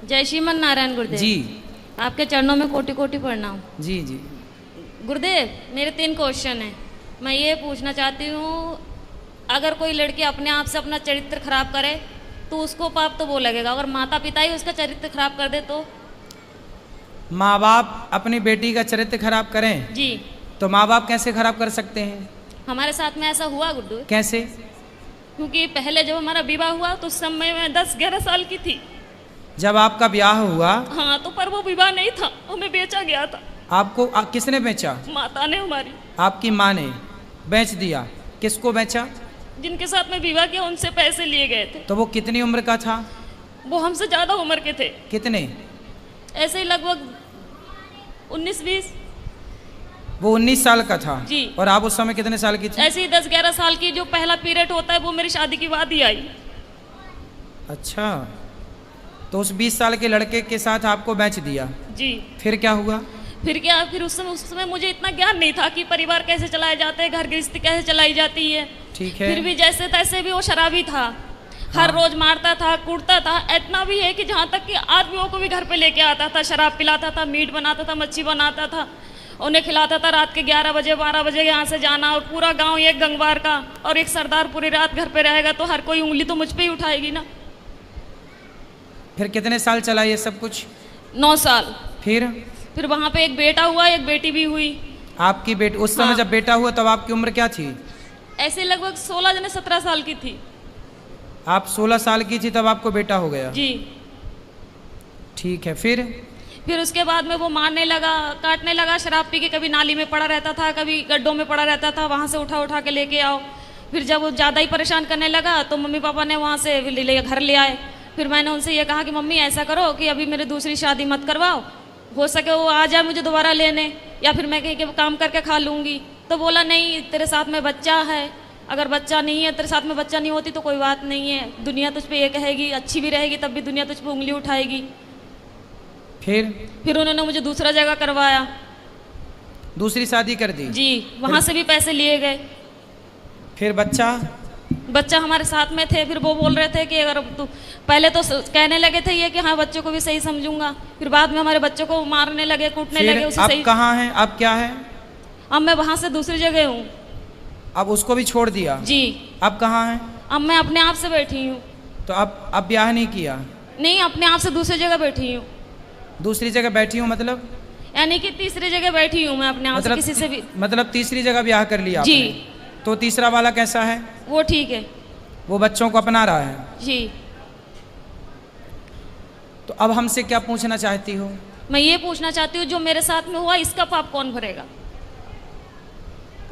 जय श्रीमन नारायण गुरुदेव जी आपके चरणों में कोटि कोटि प्रणाम। जी जी। गुरुदेव मेरे 3 क्वेश्चन हैं। मैं ये पूछना चाहती हूँ, अगर कोई लड़की अपने आप से अपना चरित्र खराब करे तो उसको पाप तो वो लगेगा, अगर माता पिता ही उसका चरित्र खराब कर दे तो? माँ बाप अपनी बेटी का चरित्र खराब करें जी। तो माँ बाप कैसे खराब कर सकते हैं? हमारे साथ में ऐसा हुआ गुड्डू, कैसे? क्योंकि पहले जब हमारा विवाह हुआ तो उस समय मैं 10-11 साल की थी। जब आपका ब्याह हुआ? हाँ, तो पर वो विवाह नहीं था, हमें बेचा गया था। आपको किसने बेचा? माता ने हमारी। आपकी माँ ने बेच दिया? किसको बेचा? जिनके साथ में विवाह किया उनसे पैसे लिए गए थे। तो वो कितनी उम्र का था? वो हमसे ज्यादा उम्र के थे। कितने? ऐसे ही लगभग 19-20। वो 19 साल का था जी। और आप उस समय कितने साल की थी? ऐसे ही 10-11 साल की। जो पहला पीरियड होता है वो मेरी शादी के बाद ही आई। अच्छा, तो उस 20 साल के लड़के के साथ आपको बेच दिया? जी। फिर क्या हुआ? फिर क्या, फिर उस समय मुझे इतना ज्ञान नहीं था कि परिवार कैसे चलाए जाते हैं, घर गृहस्थी कैसे चलाई जाती है। ठीक है। फिर भी जैसे तैसे भी वो शराबी था। हर रोज मारता था, कूटता था। इतना भी है कि जहाँ तक कि आदमियों को भी घर पे लेके आता था, शराब पिलाता था, मीट बनाता था, मच्छी बनाता था, उन्हें खिलाता था। रात के 11 बजे 12 बजे यहाँ से जाना, और पूरा गांव एक गंगवार का और एक सरदार पूरी रात घर पे रहेगा तो हर कोई उंगली तो मुझ पे ही उठाएगी ना। फिर कितने साल चला ये सब कुछ? 9 साल। फिर वहाँ पे एक बेटा हुआ, एक बेटी भी हुई। आपकी बेटी उस समय हाँ। जब बेटा हुआ तब आपकी उम्र क्या थी? ऐसे लगभग 16-17 साल की थी। आप 16 साल की थी तब आपको बेटा हो गया? जी। ठीक है। फिर उसके बाद में वो मारने लगा, काटने लगा, शराब पी के कभी नाली में पड़ा रहता था, कभी गड्ढों में पड़ा रहता था, वहाँ से उठा उठा के लेके आओ। फिर जब वो ज़्यादा ही परेशान करने लगा तो मम्मी पापा ने वहाँ से घर ले आए। फिर मैंने उनसे ये कहा कि मम्मी ऐसा करो कि अभी मेरी दूसरी शादी मत करवाओ, हो सके वो आ जाए मुझे दोबारा लेने, या फिर मैं कहीं के काम करके खा लूँगी। तो बोला नहीं, तेरे साथ में बच्चा है, अगर बच्चा नहीं है, तेरे साथ में बच्चा नहीं होती तो कोई बात नहीं है, दुनिया तुझ पे ये कहेगी, अच्छी भी रहेगी तब भी दुनिया तुझ पे उंगली उठाएगी। फिर उन्होंने मुझे दूसरा जगह करवाया, दूसरी शादी कर दी? जी। वहाँ से भी पैसे लिए गए। फिर बच्चा हमारे साथ में थे। फिर वो बोल रहे थे कि अगर तू, पहले तो कहने लगे थे ये कि हाँ बच्चों को भी सही समझूंगा, फिर बाद में हमारे बच्चों को मारने लगे, कूटने लगे। उसे अब सही कहाँ हैं? अब क्या है? अब मैं वहाँ से दूसरी जगह हूँ। अब उसको भी छोड़ दिया? जी। अब कहाँ है? अब मैं अपने आप से बैठी हूँ। तो अब ब्याह नहीं किया? नहीं, अपने आप से दूसरी जगह बैठी हूँ। दूसरी जगह बैठी हूँ मतलब? यानी कि तीसरी जगह बैठी हूँ मैं अपने आप से, किसी से भी। मतलब तीसरी जगह ब्याह कर लिया जी। आपने? तो तीसरा वाला कैसा है? वो ठीक है। वो बच्चों को अपना रहा है? जी। तो अब हमसे क्या पूछना चाहती हो? मैं ये पूछना चाहती हूँ, जो मेरे साथ में हुआ इसका पाप कौन भरेगा?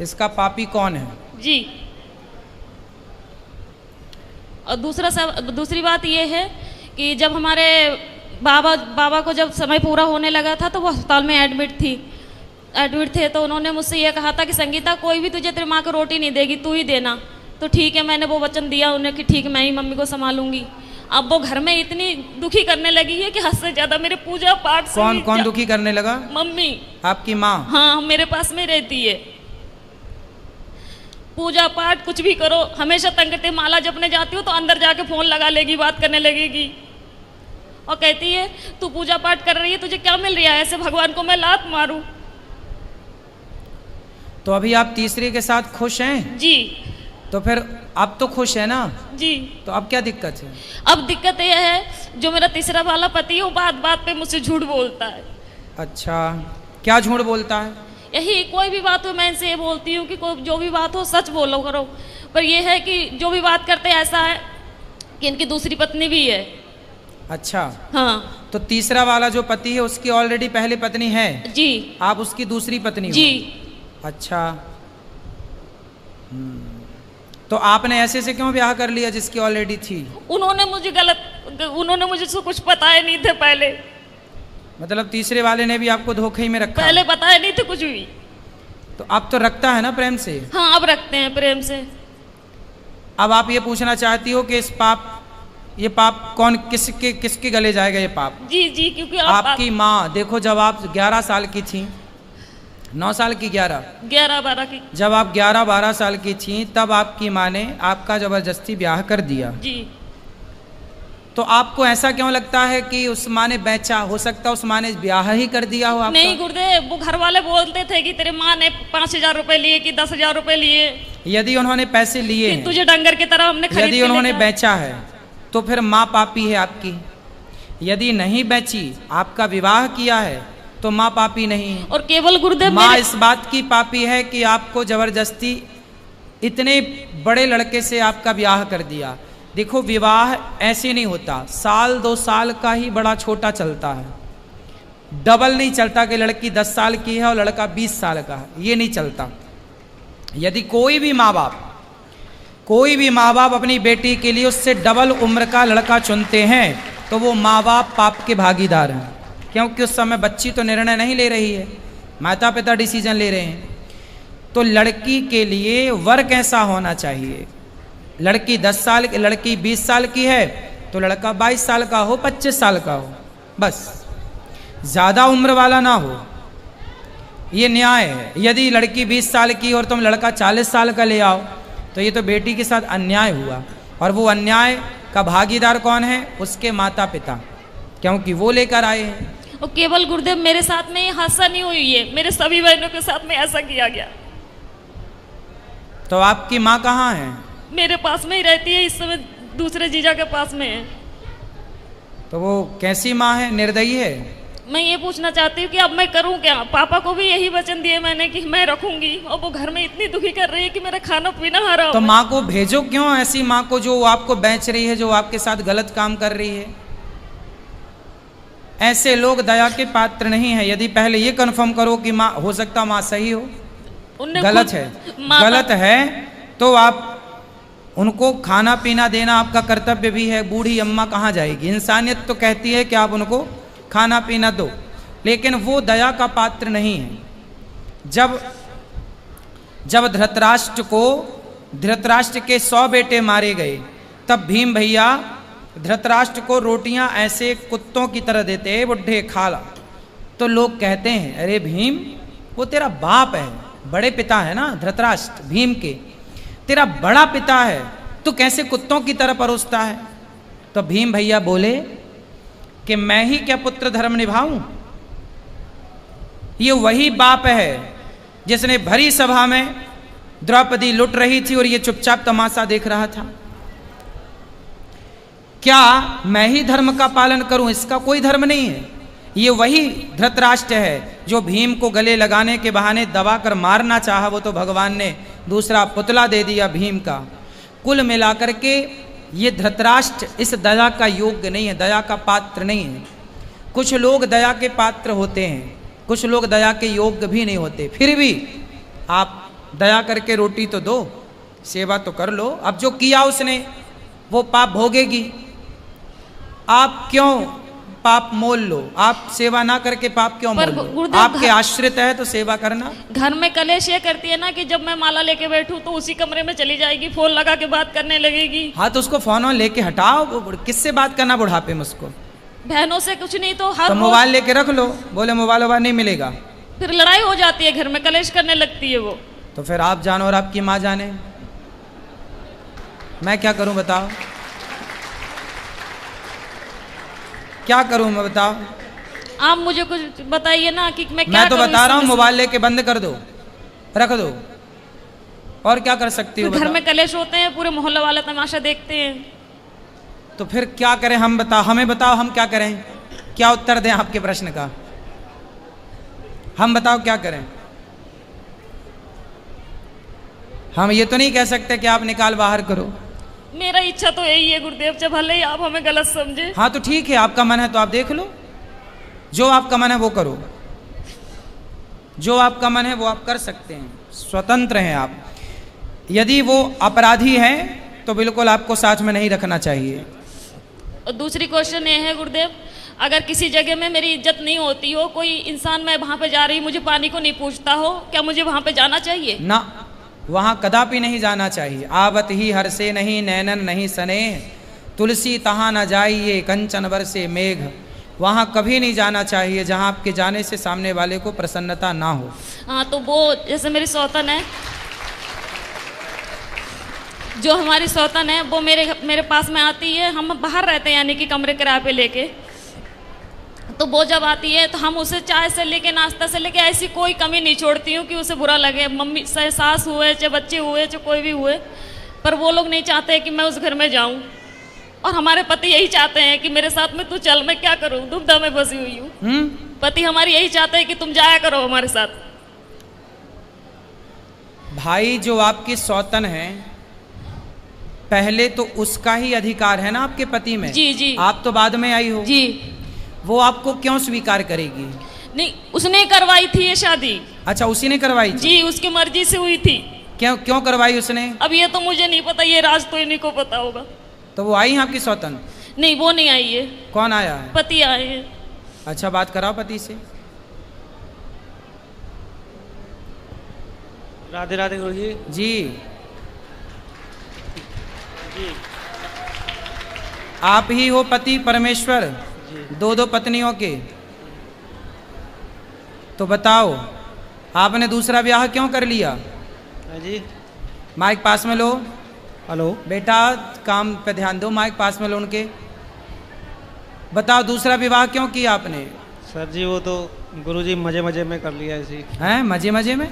इसका पापी कौन है? जी। और दूसरी बात ये है कि जब हमारे बाबा को जब समय पूरा होने लगा था तो वो अस्पताल में एडमिट थे। तो उन्होंने मुझसे ये कहा था कि संगीता, कोई भी तुझे तेरी माँ को रोटी नहीं देगी, तू ही देना। तो ठीक है, मैंने वो वचन दिया उन्हें कि ठीक, मैं ही मम्मी को संभालूंगी। अब वो घर में इतनी दुखी करने लगी है कि हद से ज्यादा मेरे पूजा पाठ से। कौन दुखी करने लगा? मम्मी। आपकी माँ? हाँ, मेरे पास में रहती है। पूजा पाठ कुछ भी करो, हमेशा तंग करती। माला जपने जाती हूँ तो अंदर जाके फोन लगा लेगी, बात करने लगेगी और कहती है तू पूजा पाठ कर रही है, तुझे क्या मिल रहा है, ऐसे भगवान को मैं लात मारूं। तो अभी आप तीसरे के साथ खुश हैं? जी। तो फिर अब तो खुश है ना? जी। तो अब क्या दिक्कत है? अब दिक्कत यह है, जो मेरा तीसरा वाला पति है वो बात बात पे मुझसे झूठ बोलता है। अच्छा, क्या झूठ बोलता है? यही, कोई भी बात हो मैं इनसे ये बोलती हूँ कि कोई जो भी बात हो सच बोलो करो, पर यह है कि जो भी बात करते हैं ऐसा है कि इनकी दूसरी पत्नी भी है। अच्छा। हाँ। तो तीसरा वाला जो पति है उसकी ऑलरेडी पहली पत्नी है? जी। आप उसकी दूसरी पत्नी हो? जी। अच्छा। तो आपने ऐसे से क्यों ब्याह कर लिया जिसकी ऑलरेडी थी? उन्होंने मुझे कुछ बताए नहीं थे पहले। मतलब तीसरे वाले ने भी आपको धोखे में रखा? पहले बताए नहीं थे कुछ भी। तो अब तो रखता है ना प्रेम से? हाँ, अब रखते हैं प्रेम से। अब आप ये पूछना चाहती हो कि ये पाप कौन किसके गले जाएगा ये पाप? जी जी, क्योंकि आपकी माँ। देखो, जब आप 11 साल की थी, 9 साल की, 11-12 की, जब आप 11-12 साल की थी तब आपकी माँ ने आपका जबरदस्ती ब्याह कर दिया। जी। तो आपको ऐसा क्यों लगता है कि उस माँ ने बेचा? हो सकता है उस माँ ने ब्याह ही कर दिया हो आपका? नहीं गुरुदेव, वो घर वाले बोलते थे कि तेरे माँ ने 5,000 रुपए लिए कि 10,000 रुपए लिए, यदि उन्होंने पैसे लिए कि हैं, तुझे डंगर की तरह हमने खरीद यदि के उन्होंने लेके आए। बेचा है तो फिर माँ पापी है आपकी। यदि नहीं बेची, आपका विवाह किया है, तो माँ पापी नहीं है। और केवल गुरुदेव माँ मेरे- इस बात की पापी है कि आपको जबरदस्ती इतने बड़े लड़के से आपका ब्याह कर दिया। देखो, विवाह ऐसे नहीं होता, साल 2 साल का ही बड़ा छोटा चलता है, डबल नहीं चलता कि लड़की 10 साल की है और लड़का 20 साल का है, ये नहीं चलता। यदि कोई भी माँ बाप अपनी बेटी के लिए उससे डबल उम्र का लड़का चुनते हैं तो वो माँ बाप पाप के भागीदार हैं, क्योंकि उस समय बच्ची तो निर्णय नहीं ले रही है, माता पिता डिसीजन ले रहे हैं। तो लड़की के लिए वर कैसा होना चाहिए? लड़की 10 साल की, लड़की 20 साल की है तो लड़का 22 साल का हो, 25 साल का हो, बस ज़्यादा उम्र वाला ना हो, ये न्याय है। यदि लड़की 20 साल की और तुम लड़का 40 साल का ले आओ तो ये तो बेटी के साथ अन्याय हुआ, और वो अन्याय का भागीदार कौन है? उसके माता पिता, क्योंकि वो लेकर आए हैं। और केवल गुरुदेव मेरे साथ में ये हादसा नहीं हुई है, मेरे सभी बहनों के साथ में ऐसा किया गया। तो आपकी माँ कहाँ है? मेरे पास में ही रहती है, इस समय दूसरे जीजा के पास में है। तो वो कैसी माँ है? निर्दयी है? मैं ये पूछना चाहती हूँ कि अब मैं करूँ क्या? पापा को भी यही वचन दिए मैंने कि मैं रखूंगी, और वो घर में इतनी दुखी कर रही है कि मेरा खाना पीना हराम तो है। माँ को भेजो क्यों, ऐसी माँ को जो आपको बेच रही है, जो आपके साथ गलत काम कर रही है। ऐसे लोग दया के पात्र नहीं है। यदि पहले ये कन्फर्म करो कि माँ, हो सकता माँ सही हो, उनने गलत खुद है, माता- गलत है तो आप उनको खाना पीना देना आपका कर्तव्य भी है। बूढ़ी अम्मा कहाँ जाएगी? इंसानियत तो कहती है कि आप उनको खाना पीना दो, लेकिन वो दया का पात्र नहीं है। जब धृतराष्ट्र के 100 बेटे मारे गए, तब भीम भैया धृतराष्ट्र को रोटियां ऐसे कुत्तों की तरह देते, बुढ़े खा ला। तो लोग कहते हैं, अरे भीम, वो तेरा बाप है, बड़े पिता है ना धृतराष्ट्र, भीम के तेरा बड़ा पिता है, तो कैसे कुत्तों की तरह परोसता है? तो भीम भैया बोले कि मैं ही क्या पुत्र धर्म निभाऊं? ये वही बाप है जिसने भरी सभा में द्रौपदी लुट रही थी और ये चुपचाप तमाशा देख रहा था। क्या मैं ही धर्म का पालन करूं? इसका कोई धर्म नहीं है। ये वही धृतराष्ट्र है जो भीम को गले लगाने के बहाने दबा कर मारना चाहा, वो तो भगवान ने दूसरा पुतला दे दिया भीम का। कुल मिलाकर के ये धृतराष्ट्र इस दया का योग्य नहीं है, दया का पात्र नहीं है। कुछ लोग दया के पात्र होते हैं, कुछ लोग दया के योग्य भी नहीं होते। फिर भी आप दया करके रोटी तो दो, सेवा तो कर लो। अब जो किया उसने वो पाप भोगेगी। आप क्यों पाप मोल लो? आप सेवा ना करके पाप क्यों पर मोल लो? गुरुदेव, आपके आश्रित है तो सेवा करना। घर में कलेश ये करती है ना कि जब मैं माला लेके बैठूं तो उसी कमरे में चली जाएगी, फोन लगा के बात करने लगेगी। हाँ, तो उसको फोन लेके हटाओ। किससे बात करना बुढ़ापे में उसको? बहनों से कुछ नहीं तो हर तो रोज मोबाइल लेके रख लो, बोले मोबाइल वोबाइल नहीं मिलेगा। फिर लड़ाई हो जाती है, घर में कलेश करने लगती है वो। तो फिर आप जानो और आपकी माँ जाने, मैं क्या करूं बताओ? क्या करूं मैं बताओ? आप मुझे कुछ बताइए ना कि मैं क्या मैं तो करूं बता इस रहा हूं, समय से? मोबाइल लेके बंद कर दो, रख दो, और क्या कर सकती हो फिर घर बताओ? में कलेश होते हैं, पूरे मोहल्ले वाले तमाशा देखते हैं। तो फिर क्या करें हम? बताओ, हमें बताओ हम क्या करें? क्या उत्तर दें आपके प्रश्न का? हम बताओ क्या करें? हम ये तो नहीं कह सकते कि आप निकाल बाहर करो। मेरा इच्छा तो यही है गुरुदेव, जब भले ही आप हमें गलत समझे। हाँ तो ठीक है, आपका मन है तो आप देख लो, जो आपका मन है वो करो, जो आपका मन है वो आप कर सकते हैं, स्वतंत्र हैं आप। यदि वो अपराधी हैं तो बिल्कुल आपको साथ में नहीं रखना चाहिए। और दूसरी क्वेश्चन ये है गुरुदेव, अगर किसी जगह में मेरी इज्जत नहीं होती हो, कोई इंसान मैं वहां पे जा रही मुझे पानी को नहीं पूछता हो, क्या मुझे वहां पे जाना चाहिए? ना, वहाँ कदापि नहीं जाना चाहिए। आवत ही हर से नहीं नैनन नहीं सने, तुलसी तहाँ न जाइए कंचन बरसे मेघ। वहाँ कभी नहीं जाना चाहिए जहाँ आपके जाने से सामने वाले को प्रसन्नता ना हो। हाँ, तो वो जैसे मेरी सौतन है, जो हमारी सौतन है वो मेरे पास में आती है, हम बाहर रहते हैं यानी कि कमरे किराए पे लेके, तो वो जब आती है तो हम उसे चाय से लेके नाश्ता से लेके ऐसी कोई कमी नहीं छोड़ती हूँ कि उसे बुरा लगे। मम्मी चाहे सास हुए चाहे बच्चे हुए चाहे कोई भी हुए, पर वो लोग नहीं चाहते कि मैं उस घर में जाऊँ, और हमारे पति यही चाहते हैं कि मेरे साथ में तू चल, मैं क्या करूँ, दुविधा में फंसी हुई हूँ। पति हमारी यही चाहते हैं कि तुम जाया करो हमारे साथ। भाई जो आपकी सौतन है, पहले तो उसका ही अधिकार है ना आपके पति में। जी जी। आप तो बाद में आई हो जी। वो आपको क्यों स्वीकार करेगी? नहीं, उसने करवाई थी ये शादी। अच्छा, उसी ने करवाई थी? जी, उसकी मर्जी से हुई थी। क्यों क्यों करवाई उसने? अब ये तो मुझे नहीं पता, ये राज तो इन्हीं को पता होगा। तो वो आई है आपकी सौतन? नहीं, वो नहीं आई है। कौन आया है? पति आए हैं। अच्छा, बात कराओ पति से। राधे राधे गुरुजी। जी, जी आप ही हो पति परमेश्वर, जी। दो पत्नियों के। तो बताओ, आपने दूसरा ब्याह क्यों कर लिया? हाँ जी। माइक पास में लो। हेलो। बेटा काम पे ध्यान दो, माइक पास में लो उनके। बताओ, दूसरा विवाह क्यों किया आपने? सर जी वो तो गुरुजी मजे मजे में कर लिया ऐसी। हैं, मजे मजे में?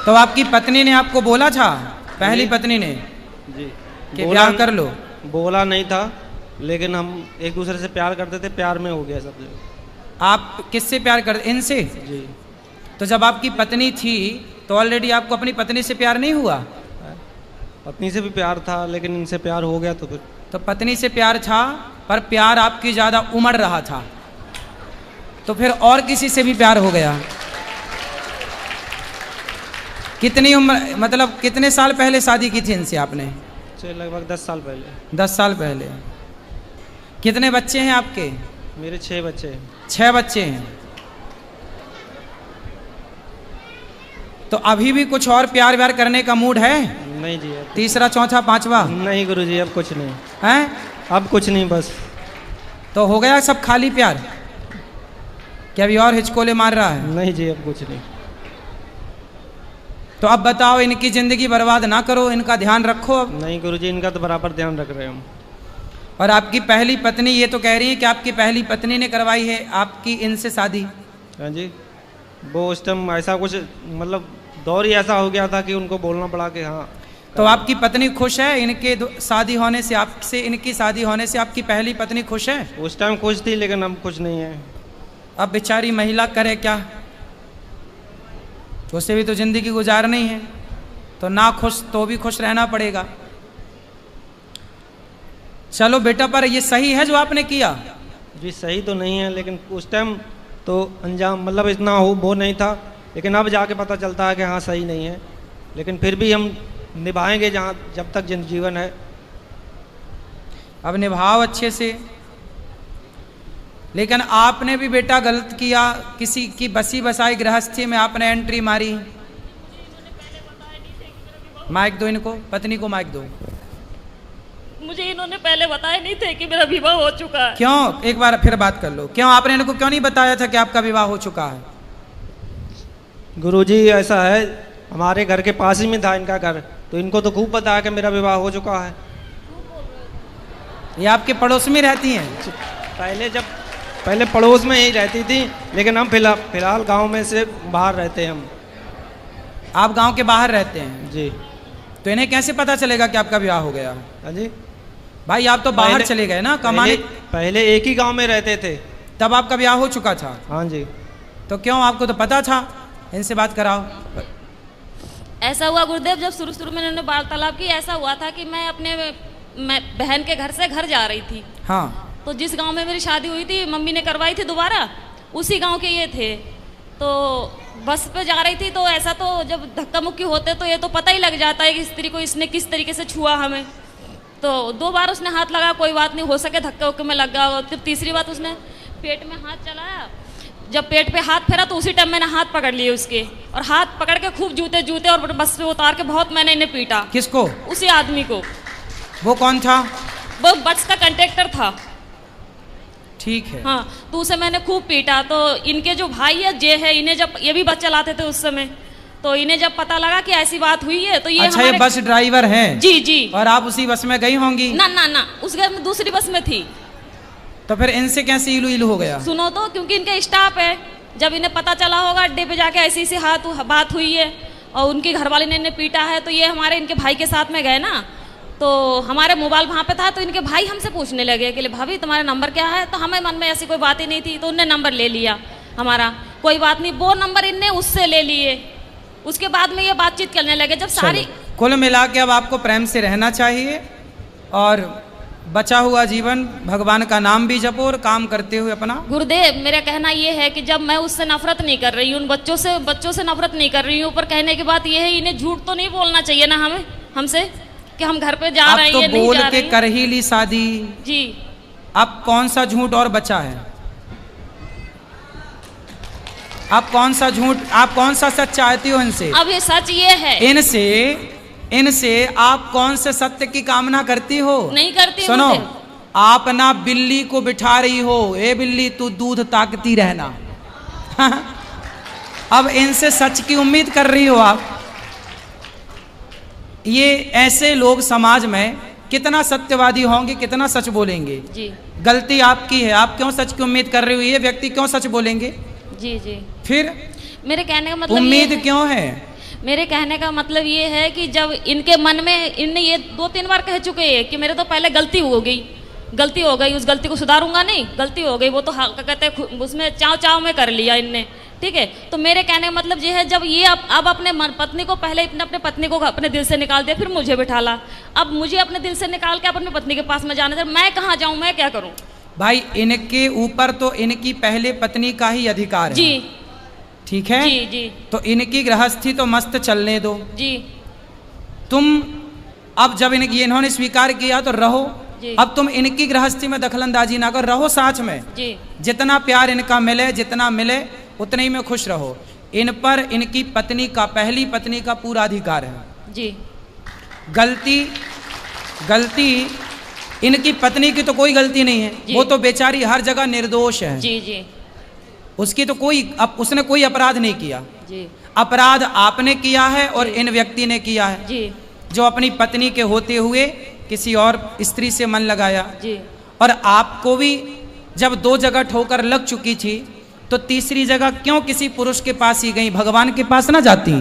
तो आपकी पत्नी ने आपको बोला था, पहली पत्नी ने, जी कि ब्याह कर लो? बोला नहीं था, लेकिन हम एक दूसरे से प्यार करते थे, प्यार में हो गया सब जगह। आप किससे प्यार करते? इनसे? जी। तो जब आपकी पत्नी थी तो ऑलरेडी आपको अपनी पत्नी से प्यार नहीं हुआ? पत्नी से भी प्यार था, लेकिन इनसे प्यार हो गया तो फिर। तो पत्नी से प्यार था, पर प्यार आपकी ज़्यादा उमड़ रहा था, तो फिर और किसी से भी प्यार हो गया। कितनी उम्र, मतलब कितने साल पहले शादी की थी इनसे आपने? लगभग 10 साल पहले। 10 साल पहले। कितने बच्चे हैं आपके? मेरे 6 बच्चे हैं। 6 बच्चे हैं। तो अभी भी कुछ और प्यार व्यार करने का मूड है? नहीं जी। अब तीसरा चौथा पांचवा? नहीं गुरुजी, अब कुछ नहीं हैं? अब कुछ नहीं, बस। तो हो गया सब खाली प्यार? क्या अभी और हिचकोले मार रहा है? नहीं जी, अब कुछ नहीं। तो अब बताओ, इनकी जिंदगी बर्बाद ना करो, इनका ध्यान रखो अब। नहीं गुरुजी, इनका तो बराबर ध्यान रख रहे हैं हम। और आपकी पहली पत्नी ये तो कह रही है कि आपकी पहली पत्नी ने करवाई है आपकी इनसे शादी? हाँ जी। वो उस टाइम ऐसा कुछ, मतलब दौर ही ऐसा हो गया था कि उनको बोलना पड़ा कि हाँ। तो आपकी पत्नी खुश है इनके शादी होने से, आपसे इनकी शादी होने से आपकी पहली पत्नी खुश है? उस टाइम खुश थी, लेकिन अब कुछ नहीं है। अब बेचारी महिला करे क्या, उसे भी तो जिंदगी गुजारनी है, तो ना खुश तो भी खुश रहना पड़ेगा। चलो बेटा, पर ये सही है जो आपने किया? जी सही तो नहीं है, लेकिन उस टाइम तो अंजाम मतलब इतना हो वो नहीं था, लेकिन अब जाके पता चलता है कि हाँ सही नहीं है, लेकिन फिर भी हम निभाएंगे जहाँ जब तक जीवन है। अब निभाओ अच्छे से। लेकिन आपने भी बेटा गलत किया, किसी की बसी बसाई गृहस्थी में आपने एंट्री मारी। माइक दो इनको, पत्नी को माइक दो। मुझे इन्होंने पहले बताया नहीं थे कि मेरा विवाह हो चुका है। क्यों? एक बार फिर बात कर लो। क्यों आपने इनको क्यों नहीं बताया था कि आपका विवाह हो चुका है? गुरुजी ऐसा है, हमारे घर के पास ही में था इनका घर, तो इनको तो खूब पता है कि मेरा विवाह हो चुका है। ये आपके पड़ोस में रहती हैं? पहले पड़ोस में ही रहती थी, लेकिन हम फिलहाल गांव में से बाहर रहते हैं हम। आप गांव के बाहर रहते हैं? जी। तो इन्हें कैसे पता चलेगा कि आपका विवाह हो गया? हाँ जी। भाई आप तो बाहर चले गए ना कमाने। पहले एक ही गांव में रहते थे, तब आपका ब्याह हो चुका था? हाँ जी। तो क्यों, आपको तो पता था? इनसे बात कराओ। ऐसा हुआ गुरुदेव, जब शुरू शुरू में इन्होंने वार्तालाप की, ऐसा हुआ था कि मैं बहन के घर से घर जा रही थी। हाँ। तो जिस गांव में मेरी शादी हुई थी, मम्मी ने करवाई थी दोबारा, उसी गांव के ये थे। तो बस पे जा रही थी, तो ऐसा तो जब धक्का मुक्की होते तो ये तो पता ही लग जाता है कि स्त्री को इसने किस तरीके से छुआ हमें। तो 2 बार उसने हाथ लगा, कोई बात नहीं, हो सके धक्के उक्के में लग गया। जब तीसरी बात उसने पेट में हाथ चलाया, जब पेट पे हाथ फेरा तो उसी टाइम मैंने हाथ पकड़ लिए उसके, और हाथ पकड़ के खूब जूते और बस पे उतार के बहुत मैंने इन्हें पीटा। किसको? उसी आदमी को। वो कौन था? वो बस का कंडक्टर था। ठीक है। हाँ, तो उसे मैंने खूब पीटा। तो इनके जो भाई है जे है, इन्हें जब ये भी बस चलाते थे उस समय, तो इन्हें जब पता लगा कि ऐसी बात हुई है तो ये अच्छा, ये बस ड्राइवर हैं? जी जी। और आप उसी बस में गई होंगी? ना ना ना, उस घर में दूसरी बस में थी। तो फिर इनसे कैसे इलू इलू हो गया? सुनो तो, क्योंकि इनके स्टाफ है, जब इन्हें पता चला होगा अड्डे पे जाके ऐसी ऐसी बात हुई है और उनकी घरवाली ने इन्हें पीटा है, तो ये हमारे इनके भाई के साथ में गए ना, तो हमारे मोबाइल वहाँ पे था, तो इनके भाई हमसे पूछने लगे कि भाभी तुम्हारा नंबर क्या है, तो हमें मन में ऐसी कोई बात ही नहीं थी, तो उनने नंबर ले लिया हमारा। कोई बात नहीं, वो नंबर इनने उससे ले लिए। उसके बाद में ये बातचीत करने लगे जब सारी। कुल मिला के अब आपको प्रेम से रहना चाहिए और बचा हुआ जीवन भगवान का नाम भी जपो और काम करते हुए अपना। गुरुदेव, मेरा कहना ये है कि जब मैं उससे नफरत नहीं कर रही हूँ, उन बच्चों से नफरत नहीं कर रही हूँ, पर कहने की बात ये है इन्हें झूठ तो नहीं बोलना चाहिए ना हमसे कि हम घर पे जा रहे हैं, तो ये नहीं बोल जा के रहे कर ही ली शादी जी। अब कौन सा झूठ और बचा है? आप कौन सा झूठ, आप कौन सा सच चाहती हो इनसे? अब ये सच ये है, इनसे आप कौन से सत्य की कामना करती हो? नहीं करती। सुनो, आप ना बिल्ली को बिठा रही हो, ए बिल्ली तू दूध ताकती रहना। अब इनसे सच की उम्मीद कर रही हो आप। ये ऐसे लोग समाज में कितना सत्यवादी होंगे, कितना सच बोलेंगे जी। गलती आपकी है, आप क्यों सच की उम्मीद कर रही हो? ये व्यक्ति क्यों सच बोलेंगे? जी जी। फिर मेरे कहने का मतलब उम्मीद क्यों है? मेरे कहने का मतलब ये है कि जब इनके मन में, इनने ये 2-3 बार कह चुके हैं कि मेरे तो पहले गलती हो गई, उस गलती को सुधारूंगा नहीं, गलती हो गई, वो तो कहते हैं उसमें चाव में कर लिया इनने, ठीक है। तो मेरे कहने का मतलब ये है, जब ये अब अपने पत्नी को, पहले अपने पत्नी को अपने दिल से निकाल दिया, फिर मुझे बिठाला, अब मुझे अपने दिल से निकाल के अपनी पत्नी के पास में जाने दे, मैं कहाँ जाऊँ, मैं क्या करूँ? भाई इनके ऊपर तो इनकी पहले पत्नी का ही अधिकार है जी, ठीक है जी जी। तो इनकी गृहस्थी तो मस्त चलने दो जी। तुम अब जब इन्होंने स्वीकार किया तो रहो, अब तुम इनकी गृहस्थी में दखलंदाजी ना करो, रहो साथ में जी। जितना प्यार इनका मिले, जितना मिले उतने ही में खुश रहो। इन पर इनकी पत्नी का, पहली पत्नी का पूरा अधिकार है जी। गलती इनकी पत्नी की तो कोई गलती नहीं है, वो तो बेचारी हर जगह निर्दोष है जी जी। उसकी तो उसने कोई अपराध नहीं किया जी। अपराध आपने किया है और इन व्यक्ति ने किया है जी, जो अपनी पत्नी के होते हुए किसी और स्त्री से मन लगाया जी। और आपको भी जब 2 जगह ठोकर लग चुकी थी तो तीसरी जगह क्यों किसी पुरुष के पास ही गई, भगवान के पास ना जाती?